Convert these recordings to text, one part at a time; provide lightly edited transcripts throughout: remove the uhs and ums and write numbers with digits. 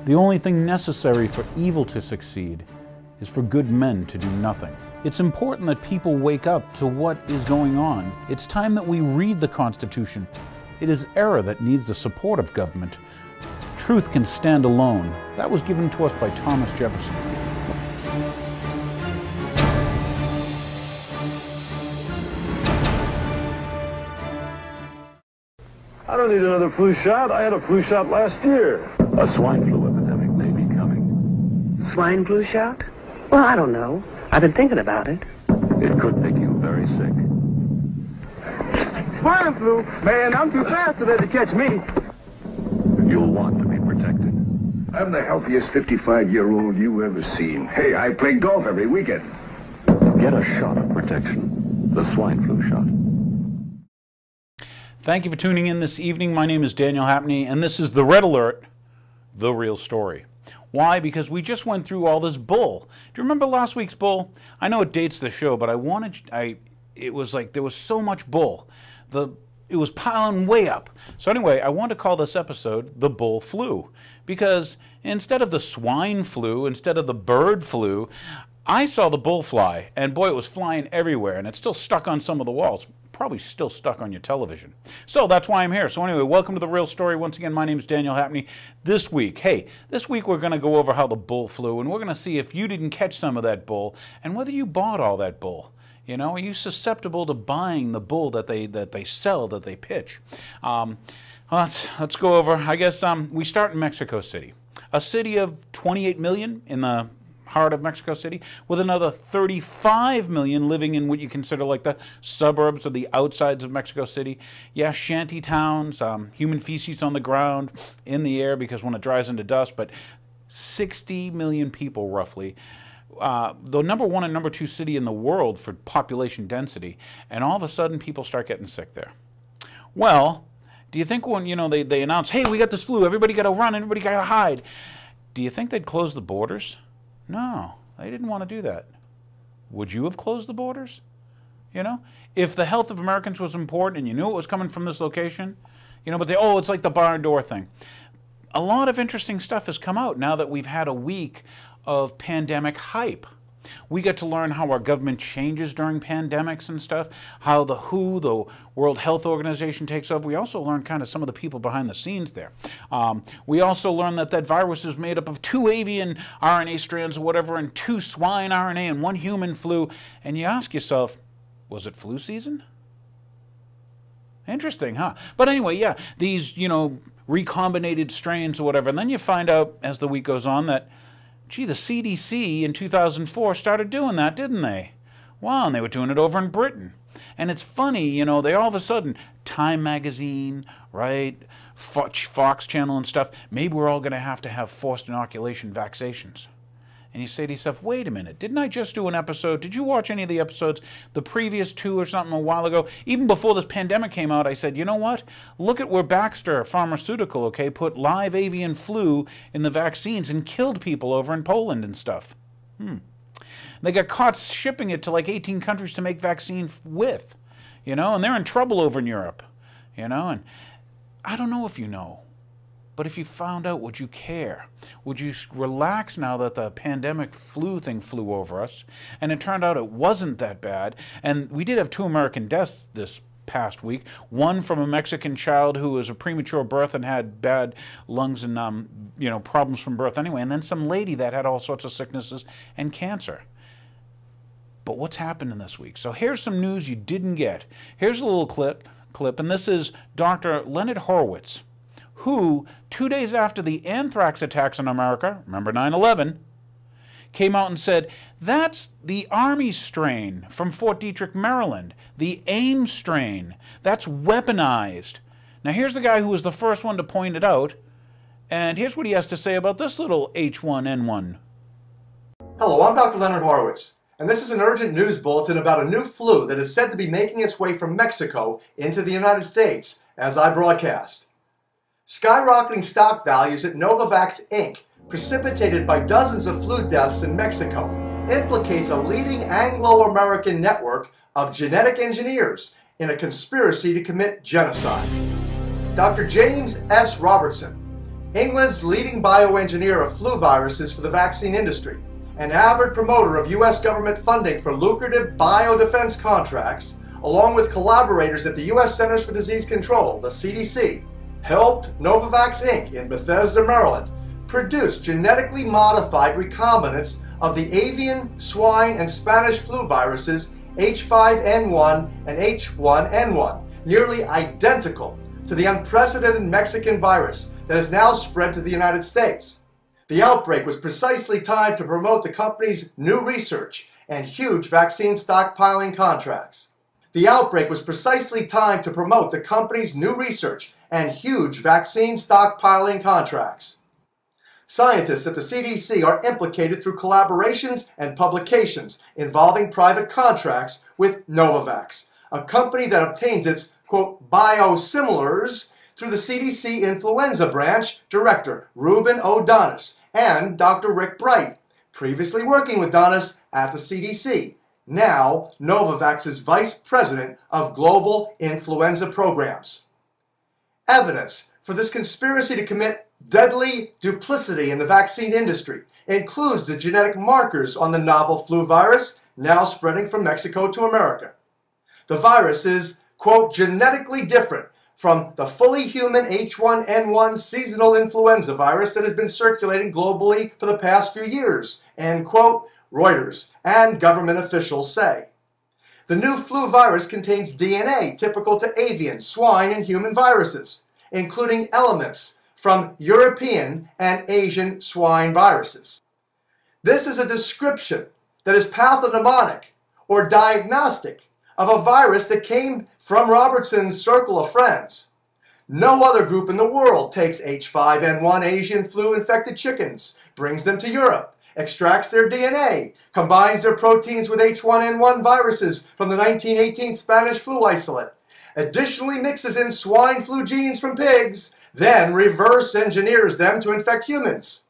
The only thing necessary for evil to succeed is for good men to do nothing. It's important that people wake up to what is going on. It's time that we read the Constitution. It is error that needs the support of government. Truth can stand alone. That was given to us by Thomas Jefferson. I don't need another flu shot. I had a flu shot last year. A swine flu epidemic may be coming. Swine flu shot? Well, I don't know. I've been thinking about it. It could make you very sick. Swine flu? Man, I'm too fast to let it catch me. You'll want to be protected. I'm the healthiest 55-year-old you ever seen. Hey, I play golf every weekend. Get a shot of protection. The swine flu shot. Thank you for tuning in this evening. My name is Daniel Hapney, and this is the Red Alert, the real story. Why? Because we just went through all this bull. Do you remember last week's bull? I know it dates the show, but it was like there was so much bull. It was piling way up. So anyway, I want to call this episode the Bull Flu, because instead of the swine flu, instead of the bird flu, I saw the bull fly, and boy, it was flying everywhere, and it's still stuck on some of the walls. Probably still stuck on your television. So that's why I'm here. So anyway, welcome to The Real Story. Once again, my name is Daniel Hapney. This week we're going to go over how the bull flew, and we're going to see if you didn't catch some of that bull and whether you bought all that bull. You know, are you susceptible to buying the bull that they sell, that they pitch? Let's go over. I guess we start in Mexico City, a city of 28 million in the heart of Mexico City, with another 35 million living in what you consider like the suburbs or the outsides of Mexico City. Yeah, shanty towns, human feces on the ground, in the air because when it dries into dust, but 60 million people roughly. The number one and number two city in the world for population density, and all of a sudden people start getting sick there. Well, do you think when they announce, hey, we got this flu, everybody got to run, everybody got to hide, do you think they'd close the borders? No, they didn't want to do that. Would you have closed the borders? You know, if the health of Americans was important and you knew it was coming from this location, but it's like the barn door thing. A lot of interesting stuff has come out now that we've had a week of pandemic hype. We get to learn how our government changes during pandemics and stuff, how the WHO, the World Health Organization, takes over. We also learn kind of some of the people behind the scenes there. We also learn that virus is made up of 2 avian RNA strands or whatever, and 2 swine RNA and 1 human flu. And you ask yourself, was it flu season? Interesting, huh? But anyway, yeah, these, recombinated strains or whatever. And then you find out as the week goes on that, gee, the CDC in 2004 started doing that, didn't they? Wow, and they were doing it over in Britain. And it's funny, they all of a sudden, Time Magazine, right, Fox Channel and stuff, maybe we're all going to have forced inoculation vaccinations. And you say to yourself, wait a minute, didn't I just do an episode? Did you watch any of the episodes, the previous 2 or something a while ago? Even before this pandemic came out, I said, you know what? Look at where Baxter Pharmaceutical, put live avian flu in the vaccines and killed people over in Poland and stuff. They got caught shipping it to like 18 countries to make vaccine with, and they're in trouble over in Europe, and I don't know if you know. But if you found out, would you care? Would you relax now that the pandemic flu thing flew over us? And it turned out it wasn't that bad. And we did have 2 American deaths this past week. One from a Mexican child who was a premature birth and had bad lungs and problems from birth anyway. And then some lady that had all sorts of sicknesses and cancer. But what's happened in this week? So here's some news you didn't get. Here's a little clip, and this is Dr. Leonard Horowitz, who, 2 days after the anthrax attacks in America, remember 9/11, came out and said, that's the Army strain from Fort Detrick, Maryland, the AIM strain. That's weaponized. Now here's the guy who was the first one to point it out, and here's what he has to say about this little H1N1. Hello, I'm Dr. Leonard Horowitz, and this is an urgent news bulletin about a new flu that is said to be making its way from Mexico into the United States as I broadcast. Skyrocketing stock values at Novavax Inc., precipitated by dozens of flu deaths in Mexico, implicates a leading Anglo-American network of genetic engineers in a conspiracy to commit genocide. Dr. James S. Robertson, England's leading bioengineer of flu viruses for the vaccine industry, an avid promoter of U.S. government funding for lucrative biodefense contracts, along with collaborators at the U.S. Centers for Disease Control, the CDC, helped Novavax Inc. in Bethesda, Maryland, produce genetically modified recombinants of the avian, swine, and Spanish flu viruses H5N1 and H1N1, nearly identical to the unprecedented Mexican virus that has now spread to the United States. The outbreak was precisely timed to promote the company's new research and huge vaccine stockpiling contracts. The outbreak was precisely timed to promote the company's new research and huge vaccine stockpiling contracts. Scientists at the CDC are implicated through collaborations and publications involving private contracts with Novavax, a company that obtains its, quote, biosimilars through the CDC Influenza Branch Director Ruben O'Donis and Dr. Rick Bright, previously working with Donis at the CDC, now Novavax's Vice President of Global Influenza Programs. Evidence for this conspiracy to commit deadly duplicity in the vaccine industry includes the genetic markers on the novel flu virus now spreading from Mexico to America. The virus is, quote, genetically different from the fully human H1N1 seasonal influenza virus that has been circulating globally for the past few years, end quote, Reuters and government officials say. The new flu virus contains DNA typical to avian, swine, and human viruses, including elements from European and Asian swine viruses. This is a description that is pathognomonic or diagnostic of a virus that came from Robertson's circle of friends. No other group in the world takes H5N1 Asian flu-infected chickens, brings them to Europe, extracts their DNA, combines their proteins with H1N1 viruses from the 1918 Spanish flu isolate, additionally mixes in swine flu genes from pigs, then reverse engineers them to infect humans.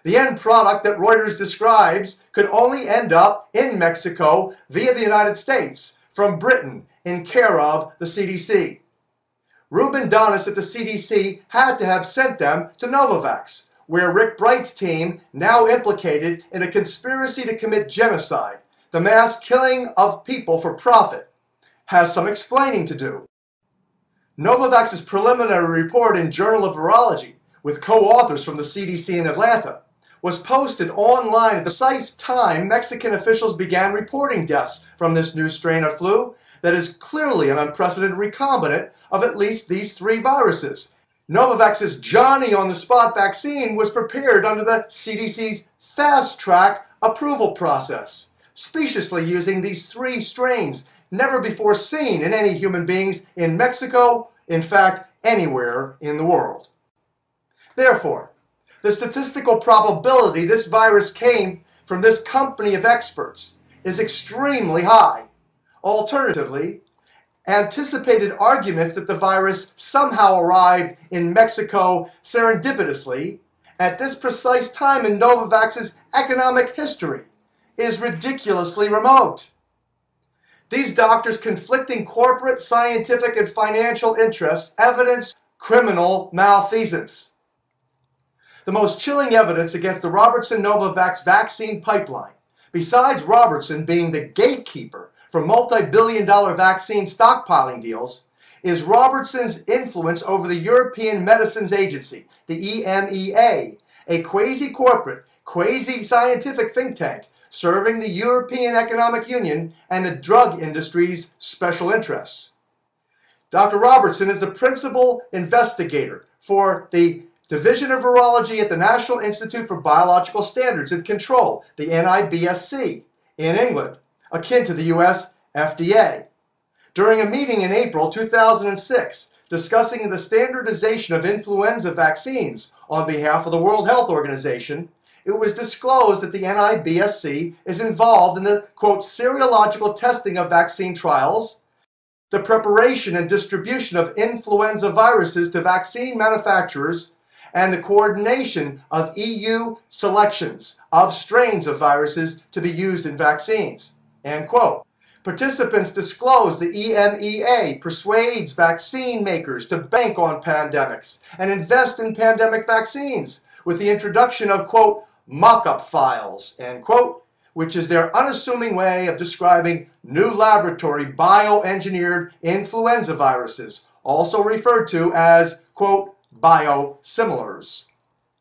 The end product that Reuters describes could only end up in Mexico via the United States, from Britain, in care of the CDC. Ruben Donis at the CDC had to have sent them to Novavax, where Rick Bright's team, now implicated in a conspiracy to commit genocide, the mass killing of people for profit, has some explaining to do. Novavax's preliminary report in Journal of Virology, with co-authors from the CDC in Atlanta, was posted online at the precise time Mexican officials began reporting deaths from this new strain of flu that is clearly an unprecedented recombinant of at least these three viruses. Novavax's Johnny-on-the-spot vaccine was prepared under the CDC's fast-track approval process, speciously using these three strains never before seen in any human beings in Mexico, in fact, anywhere in the world. Therefore, the statistical probability this virus came from this company of experts is extremely high. Alternatively, anticipated arguments that the virus somehow arrived in Mexico serendipitously at this precise time in Novavax's economic history is ridiculously remote. These doctors' conflicting corporate, scientific, and financial interests evidence criminal malfeasance. The most chilling evidence against the Robertson-Novavax vaccine pipeline, besides Robertson being the gatekeeper for multi-billion-dollar vaccine stockpiling deals, is Robertson's influence over the European Medicines Agency, the EMEA, a quasi-corporate, quasi-scientific think tank serving the European Economic Union and the drug industry's special interests. Dr. Robertson is the principal investigator for the Division of Virology at the National Institute for Biological Standards and Control, the NIBSC, in England, akin to the U.S. FDA. During a meeting in April 2006, discussing the standardization of influenza vaccines on behalf of the World Health Organization, it was disclosed that the NIBSC is involved in the, quote, seriological testing of vaccine trials, the preparation and distribution of influenza viruses to vaccine manufacturers, and the coordination of EU selections of strains of viruses to be used in vaccines, end quote. Participants disclosed the EMEA persuades vaccine makers to bank on pandemics and invest in pandemic vaccines with the introduction of, quote, mock-up files, end quote, which is their unassuming way of describing new laboratory bioengineered influenza viruses, also referred to as, quote, biosimilars.